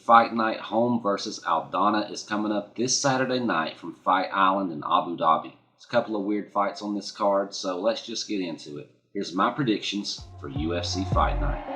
Fight Night Holm versus Aldana is coming up this Saturday night from Fight Island in Abu Dhabi. There's a couple of weird fights on this card, so let's just get into it. Here's my predictions for UFC Fight Night.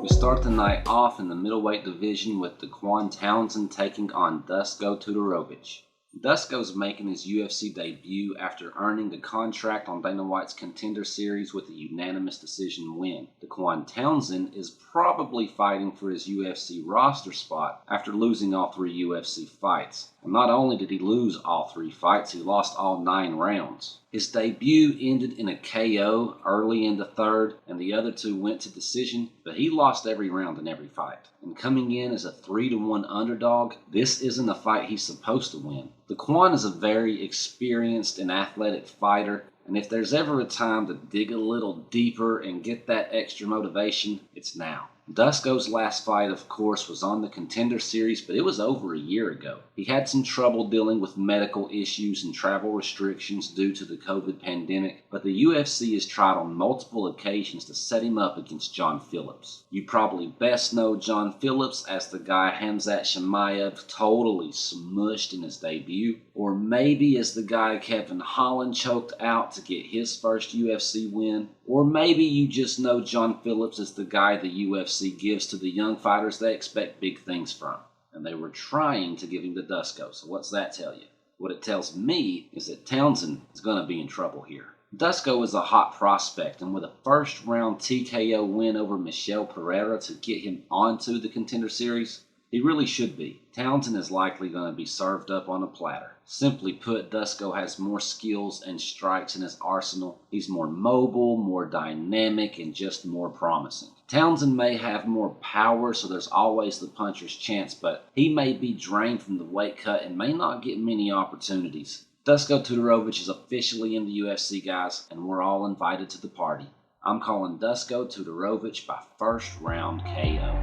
We start the night off in the middleweight division with Dequan Townsend taking on Dusko Todorovic. Dusko's making his UFC debut after earning the contract on Dana White's Contender Series with a unanimous decision win. Dequan Townsend is probably fighting for his UFC roster spot after losing all 3 UFC fights. And not only did he lose all 3 fights, he lost all 9 rounds. His debut ended in a KO early in the third, and the other 2 went to decision, but he lost every round in every fight. And coming in as a 3-1 underdog, this isn't a fight he's supposed to win. Dequan is a very experienced and athletic fighter, and if there's ever a time to dig a little deeper and get that extra motivation, it's now. Dusko's last fight, of course, was on the Contender Series, but it was over a year ago. He had some trouble dealing with medical issues and travel restrictions due to the COVID pandemic, but the UFC has tried on multiple occasions to set him up against John Phillips. You probably best know John Phillips as the guy Khamzat Chimaev totally smushed in his debut, or maybe as the guy Kevin Holland choked out to get his first UFC win, or maybe you just know John Phillips as the guy the UFC gives to the young fighters they expect big things from. And they were trying to give him to Dusko, so what's that tell you? What it tells me is that Townsend is going to be in trouble here. Dusko is a hot prospect, and with a first-round TKO win over Michel Pereira to get him onto the Contender Series, he really should be. Townsend is likely going to be served up on a platter. Simply put, Dusko has more skills and strikes in his arsenal. He's more mobile, more dynamic, and just more promising. Townsend may have more power, so there's always the puncher's chance, but he may be drained from the weight cut and may not get many opportunities. Dusko Tudorovich is officially in the UFC, guys, and we're all invited to the party. I'm calling Dusko Tudorovich by first-round KO.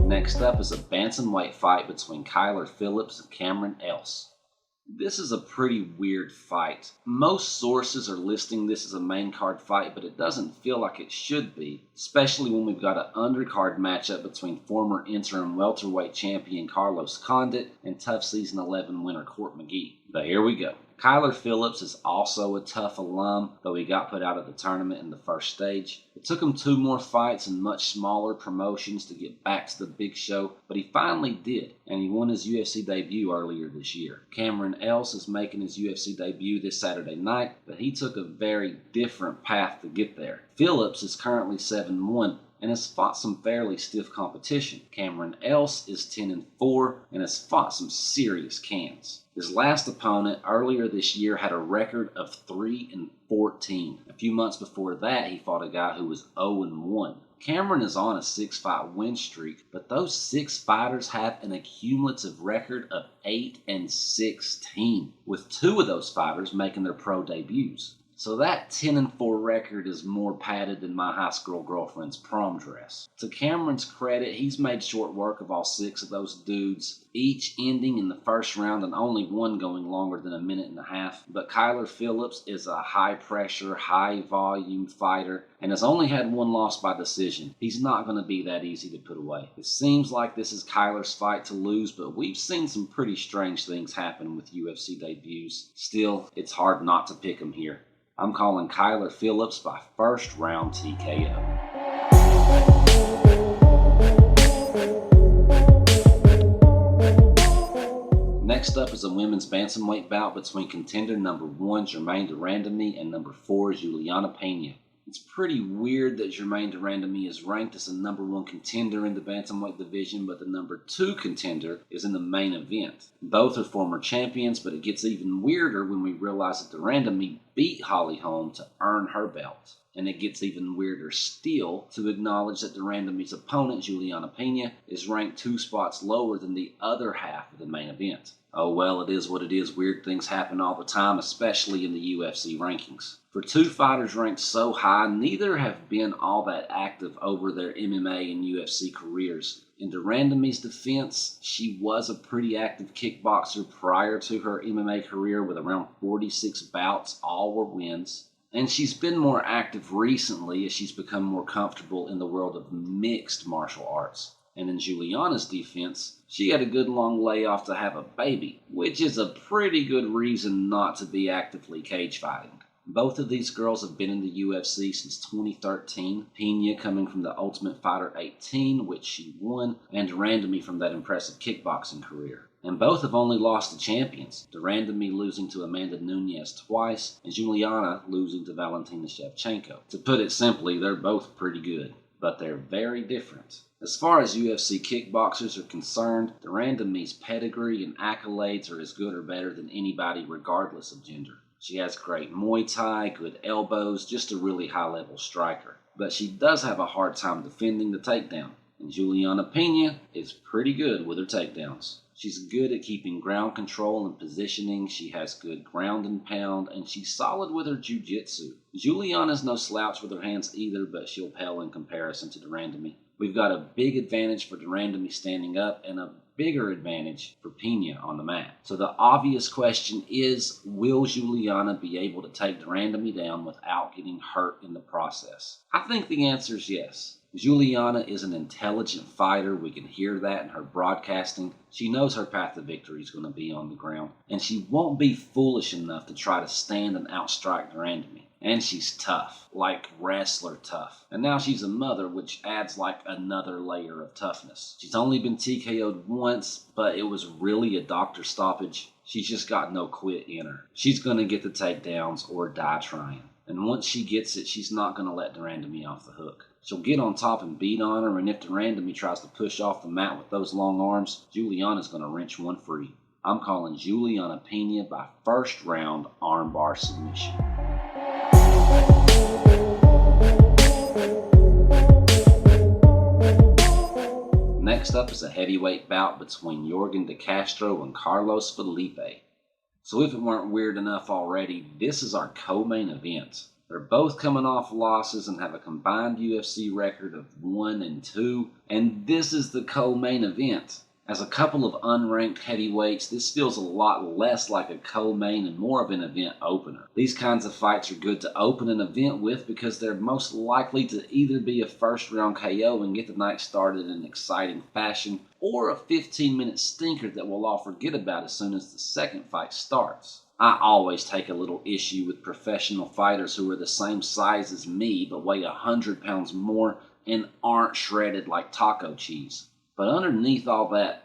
Next up is a bantamweight fight between Kyler Phillips and Cameron Else. This is a pretty weird fight. Most sources are listing this as a main card fight, but it doesn't feel like it should be, especially when we've got an undercard matchup between former interim welterweight champion Carlos Condit and TUF Season 11 winner Court McGee. But here we go. Kyler Phillips is also a TUF alum, though he got put out of the tournament in the first stage. It took him 2 more fights in much smaller promotions to get back to the big show, but he finally did, and he won his UFC debut earlier this year. Cameron Else is making his UFC debut this Saturday night, but he took a very different path to get there. Phillips is currently 7-1, and has fought some fairly stiff competition. Cameron Else is 10-4 and has fought some serious cans. His last opponent earlier this year had a record of 3-14. A few months before that, he fought a guy who was 0-1. Cameron is on a 6-fight win streak, but those 6 fighters have an accumulative record of 8-16, with 2 of those fighters making their pro debuts. So that 10-4 record is more padded than my high school girlfriend's prom dress. To Cameron's credit, he's made short work of all 6 of those dudes, each ending in the first round and only one going longer than a minute and a half. But Kyler Phillips is a high-pressure, high-volume fighter and has only had 1 loss by decision. He's not going to be that easy to put away. It seems like this is Kyler's fight to lose, but we've seen some pretty strange things happen with UFC debuts. Still, it's hard not to pick him here. I'm calling Kyler Phillips by first-round TKO. Next up is a women's bantamweight bout between contender number 1 Germaine de Randamie and number 4 Julianna Pena. It's pretty weird that Germaine de Randamie is ranked as the number 1 contender in the bantamweight division, but the number 2 contender is in the main event. Both are former champions, but it gets even weirder when we realize that de Randamie beat Holly Holm to earn her belt. And it gets even weirder still to acknowledge that de Randamie's opponent, Julianna Pena, is ranked 2 spots lower than the other half of the main event. Oh well, it is what it is. Weird things happen all the time, especially in the UFC rankings. For 2 fighters ranked so high, neither have been all that active over their MMA and UFC careers. In de Randamie's defense, she was a pretty active kickboxer prior to her MMA career with around 46 bouts, all were wins. And she's been more active recently as she's become more comfortable in the world of mixed martial arts. And in Juliana's defense, she had a good long layoff to have a baby, which is a pretty good reason not to be actively cage fighting. Both of these girls have been in the UFC since 2013, Pena coming from the Ultimate Fighter 18, which she won, and de Randamie from that impressive kickboxing career. And both have only lost to champions, de Randamie losing to Amanda Nunes twice, and Juliana losing to Valentina Shevchenko. To put it simply, they're both pretty good, but they're very different. As far as UFC kickboxers are concerned, de Randamie's pedigree and accolades are as good or better than anybody regardless of gender. She has great Muay Thai, good elbows, just a really high-level striker. But she does have a hard time defending the takedown, and Julianna Pena is pretty good with her takedowns. She's good at keeping ground control and positioning, she has good ground and pound, and she's solid with her jiu-jitsu. Juliana's no slouch with her hands either, but she'll pale in comparison to de Randamie. We've got a big advantage for de Randamie standing up and a bigger advantage for Pena on the mat. So the obvious question is, will Juliana be able to take de Randamie down without getting hurt in the process? I think the answer is yes. Juliana is an intelligent fighter. We can hear that in her broadcasting. She knows her path to victory is going to be on the ground, and she won't be foolish enough to try to stand and outstrike de Randamie. And she's tough, like wrestler tough. And now she's a mother, which adds like another layer of toughness. She's only been TKO'd once, but it was really a doctor stoppage. She's just got no quit in her. She's going to get the takedowns or die trying. And once she gets it, she's not going to let de Randamie off the hook. She'll get on top and beat on her, and if de Randamie tries to push off the mat with those long arms, Juliana's going to wrench one free. I'm calling Julianna Pena by first round armbar submission. Next up is a heavyweight bout between Yorgan de Castro and Carlos Felipe. So if it weren't weird enough already, this is our co-main event. They're both coming off losses and have a combined UFC record of 1-2, and this is the co-main event. As a couple of unranked heavyweights, this feels a lot less like a co-main and more of an event opener. These kinds of fights are good to open an event with because they're most likely to either be a first-round KO and get the night started in an exciting fashion, or a 15-minute stinker that we'll all forget about as soon as the second fight starts. I always take a little issue with professional fighters who are the same size as me but weigh 100 pounds more and aren't shredded like taco cheese. But underneath all that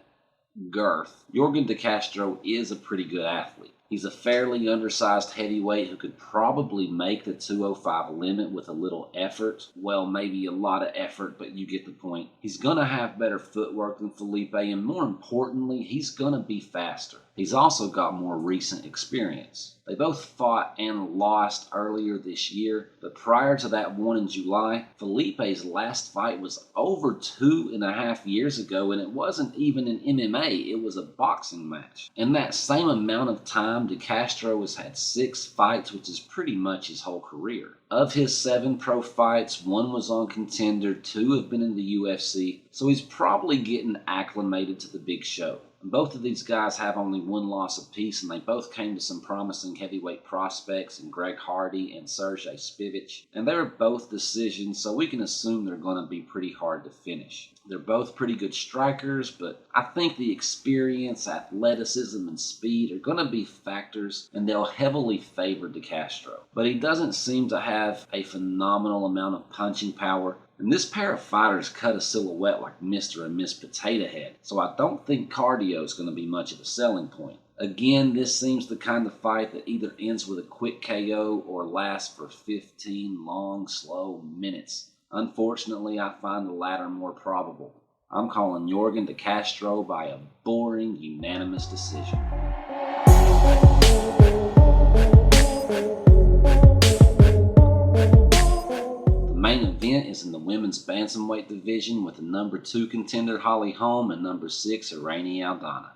girth, Yorgan de Castro is a pretty good athlete. He's a fairly undersized heavyweight who could probably make the 205 limit with a little effort. Well, maybe a lot of effort, but you get the point. He's going to have better footwork than Felipe, and more importantly, he's going to be faster. He's also got more recent experience. They both fought and lost earlier this year, but prior to that one in July, Felipe's last fight was over 2.5 years ago, and it wasn't even an MMA, it was a boxing match. In that same amount of time, de Castro has had 6 fights, which is pretty much his whole career. Of his 7 pro fights, 1 was on Contender, 2 have been in the UFC, so he's probably getting acclimated to the big show. Both of these guys have only 1 loss apiece, and they both came to some promising heavyweight prospects in Greg Hardy and Sergey Spivak. And they were both decisions, so we can assume they're going to be pretty hard to finish. They're both pretty good strikers, but I think the experience, athleticism, and speed are going to be factors, and they'll heavily favor de Castro. But he doesn't seem to have a phenomenal amount of punching power. And this pair of fighters cut a silhouette like Mr. and Miss Potato Head, so I don't think cardio is going to be much of a selling point. Again, this seems the kind of fight that either ends with a quick KO or lasts for 15 long, slow minutes. Unfortunately, I find the latter more probable. I'm calling Yorgan de Castro by a boring, unanimous decision. women's bantamweight division with the number 2 contender Holly Holm and number 6 Irene Aldana.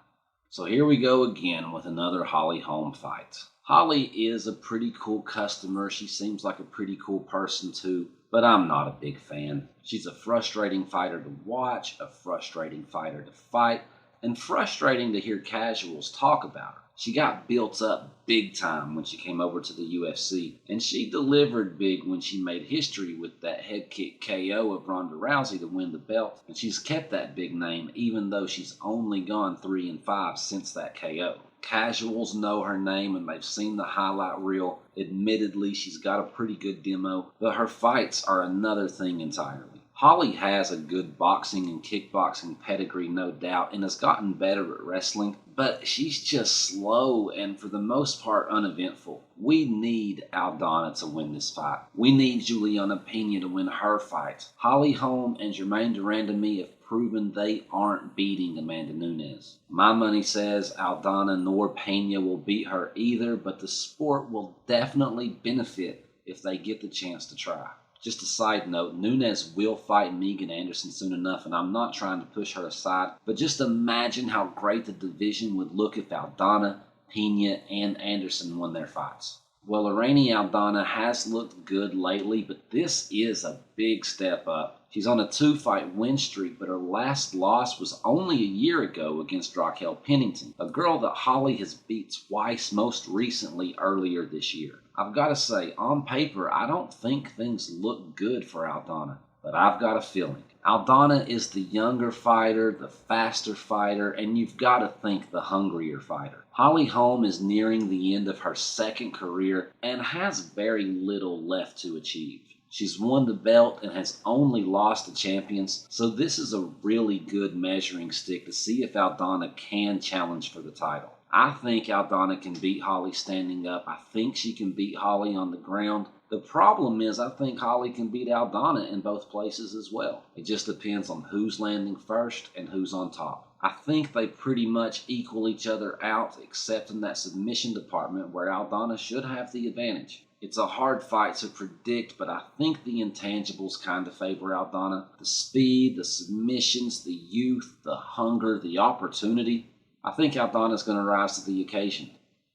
So here we go again with another Holly Holm fight. Holly is a pretty cool customer. She seems like a pretty cool person too, but I'm not a big fan. She's a frustrating fighter to watch, a frustrating fighter to fight, and frustrating to hear casuals talk about her. She got built up big time when she came over to the UFC, and she delivered big when she made history with that head kick KO of Ronda Rousey to win the belt, and she's kept that big name even though she's only gone 3-5 since that KO. Casuals know her name and they've seen the highlight reel. Admittedly, she's got a pretty good demo, but her fights are another thing entirely. Holly has a good boxing and kickboxing pedigree, no doubt, and has gotten better at wrestling, but she's just slow and for the most part uneventful. We need Aldana to win this fight. We need Julianna Pena to win her fight. Holly Holm and Germaine de Randamie have proven they aren't beating Amanda Nunes. My money says Aldana nor Pena will beat her either, but the sport will definitely benefit if they get the chance to try. Just a side note, Nunes will fight Megan Anderson soon enough, and I'm not trying to push her aside, but just imagine how great the division would look if Aldana, Pena, and Anderson won their fights. Well, Irene Aldana has looked good lately, but this is a big step up. She's on a 2-fight win streak, but her last loss was only a year ago against Raquel Pennington, a girl that Holly has beat twice, most recently earlier this year. I've got to say, on paper, I don't think things look good for Aldana, but I've got a feeling. Aldana is the younger fighter, the faster fighter, and you've got to think the hungrier fighter. Holly Holm is nearing the end of her second career and has very little left to achieve. She's won the belt and has only lost to champions, so this is a really good measuring stick to see if Aldana can challenge for the title. I think Aldana can beat Holly standing up. I think she can beat Holly on the ground. The problem is I think Holly can beat Aldana in both places as well. It just depends on who's landing first and who's on top. I think they pretty much equal each other out except in that submission department where Aldana should have the advantage. It's a hard fight to predict, but I think the intangibles kind of favor Aldana. The speed, the submissions, the youth, the hunger, the opportunity. I think Aldana's going to rise to the occasion.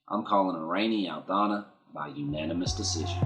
I'm calling Irene Aldana by unanimous decision.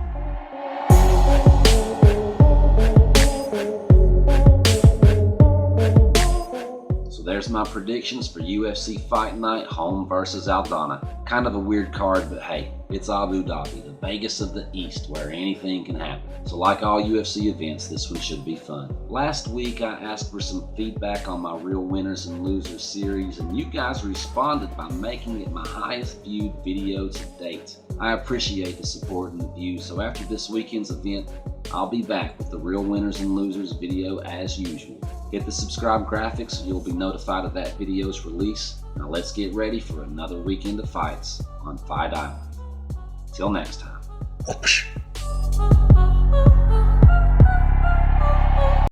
So there's my predictions for UFC Fight Night Holm versus Aldana. Kind of a weird card, but hey, it's Abu Dhabi, the Vegas of the East, where anything can happen. So like all UFC events, this one should be fun. Last week, I asked for some feedback on my Real Winners and Losers series, and you guys responded by making it my highest viewed video to date. I appreciate the support and the views, so after this weekend's event, I'll be back with the Real Winners and Losers video as usual. Hit the subscribe graphic so you'll be notified of that video's release. Now let's get ready for another weekend of fights on Fight Island. Till next time.